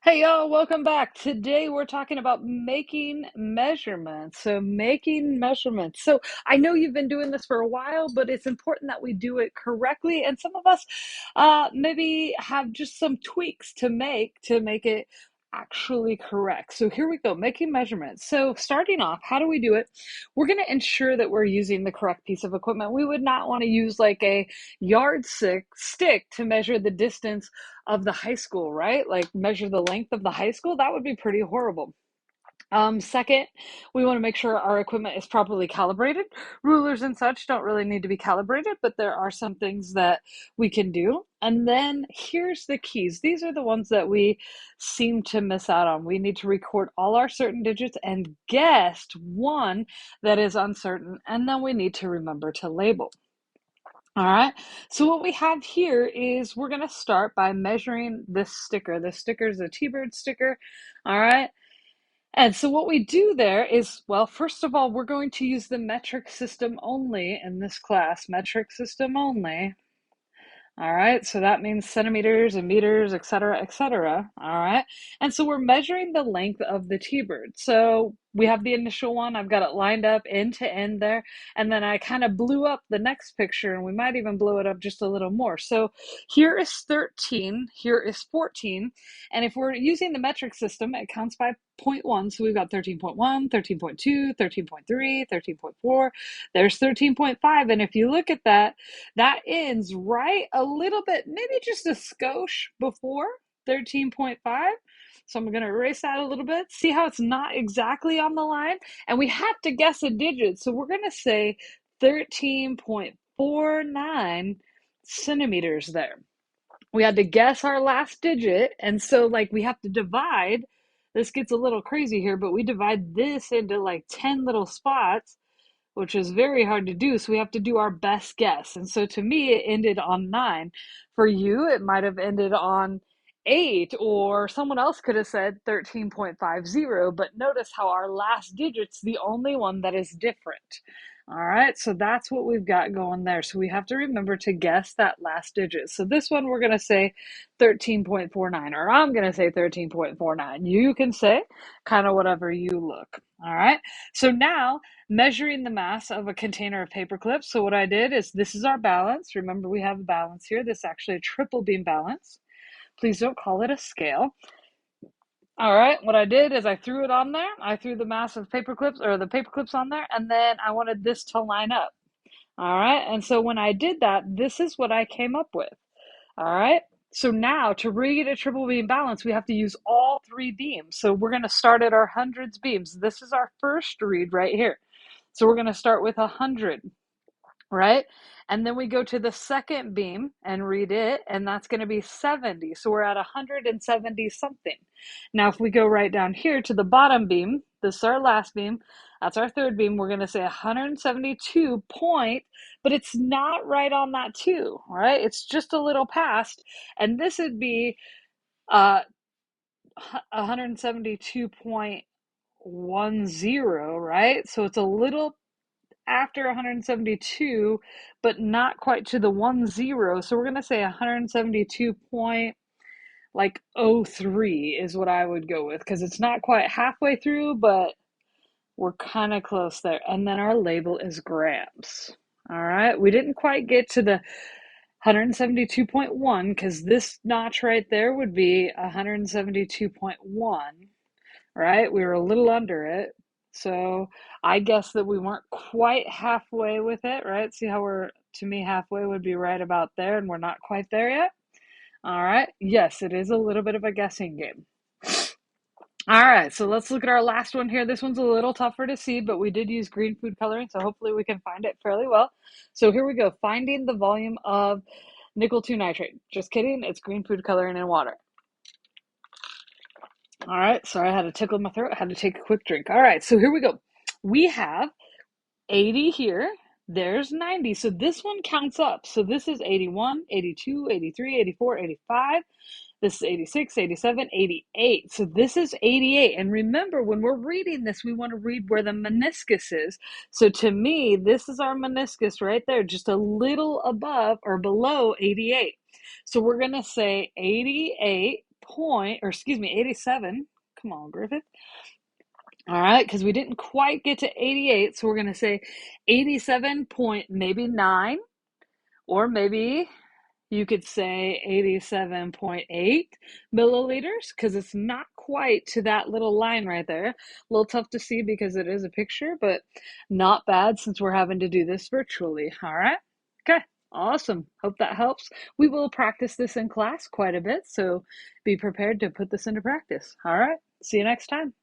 Hey y'all, welcome back. Today we're talking about making measurements. Making measurements. I know you've been doing this for a while, but it's important that we do it correctly. And some of us maybe have just some tweaks to make it actually correct. So here we go, making measurements. So starting off, how do we do it? We're going to ensure that we're using the correct piece of equipment. We would not want to use like a stick to measure the distance of the high school, right? Like measure the length of the high school. That would be pretty horrible. Second, we want to make sure our equipment is properly calibrated. Rulers and such don't really need to be calibrated, but there are some things that we can do. And then here's the keys. These are the ones that we seem to miss out on. We need to record all our certain digits and guess one that is uncertain. And then we need to remember to label. All right, so what we have here is we're going to start by measuring this sticker. This sticker is a T-Bird sticker. All right, and so what we do there is, well, first of all, we're going to use the metric system only in this class, metric system only. All right, so that means centimeters and meters, et cetera, et cetera. All right, and so we're measuring the length of the T-bird. So we have the initial one, I've got it lined up end to end there, and then I kind of blew up the next picture, and we might even blow it up just a little more. So here is 13, here is 14, and if we're using the metric system, it counts by 0.1, so we've got 13.1, 13.2, 13.3, 13.4, there's 13.5, and if you look at that, that ends right a little bit, maybe just a skosh before 13.5. So I'm going to erase that a little bit. See how it's not exactly on the line? And we have to guess a digit. So we're going to say 13.49 centimeters there. We had to guess our last digit. And so, like, we have to divide. This gets a little crazy here, but we divide this into like 10 little spots, which is very hard to do. So we have to do our best guess. And so to me, it ended on 9. For you, it might have ended on 8, or someone else could have said 13.50. But notice how our last digit's the only one that is different. All right, so that's what we've got going there. So we have to remember to guess that last digit. So this one, we're going to say 13.49, or I'm going to say 13.49. You can say kind of whatever you look. All right, so now measuring the mass of a container of paper clips. So what I did is, this is our balance. Remember, we have a balance here. This is actually a triple beam balance. Please don't call it a scale. All right, what I did is I threw it on there. I threw the mass of paper clips, or the paper clips, on there, and then I wanted this to line up. All right, and so when I did that, this is what I came up with. All right, so now to read a triple beam balance, we have to use all 3 beams. So we're going to start at our hundreds beams. This is our first read right here. So we're going to start with 100, right? And then we go to the second beam and read it, and that's going to be 70. So we're at 170 something. Now, if we go right down here to the bottom beam, this is our last beam, that's our third beam, we're going to say 172 point, but it's not right on that 2, right? It's just a little past, and this would be 172.10, right? So it's a little after 172, but not quite to the 10. So we're going to say 172 point, like, 03 is what I would go with, because it's not quite halfway through, but we're kind of close there. And then our label is grams. All right, we didn't quite get to the 172.1, because this notch right there would be 172.1, right? We were a little under it. So I guess that we weren't quite halfway with it, right? See how to me, halfway would be right about there, and we're not quite there yet. All right. Yes, it is a little bit of a guessing game. All right, so let's look at our last one here. This one's a little tougher to see, but we did use green food coloring, so hopefully we can find it fairly well. So here we go, finding the volume of nickel 2 nitrate. Just kidding, it's green food coloring in water. All right, sorry, I had to tickle my throat. I had to take a quick drink. All right, so here we go. We have 80 here. There's 90. So this one counts up. So this is 81, 82, 83, 84, 85. This is 86, 87, 88. So this is 88. And remember, when we're reading this, we want to read where the meniscus is. So to me, this is our meniscus right there, just a little above or below 88. So we're going to say 88 87. Come on, Griffith. All right, because we didn't quite get to 88, so we're going to say 87 point maybe 9, or maybe you could say 87.8 milliliters because it's not quite to that little line right there. A little tough to see because it is a picture, but not bad since we're having to do this virtually. All right. Okay. Awesome. Hope that helps. We will practice this in class quite a bit, so be prepared to put this into practice. All right. See you next time.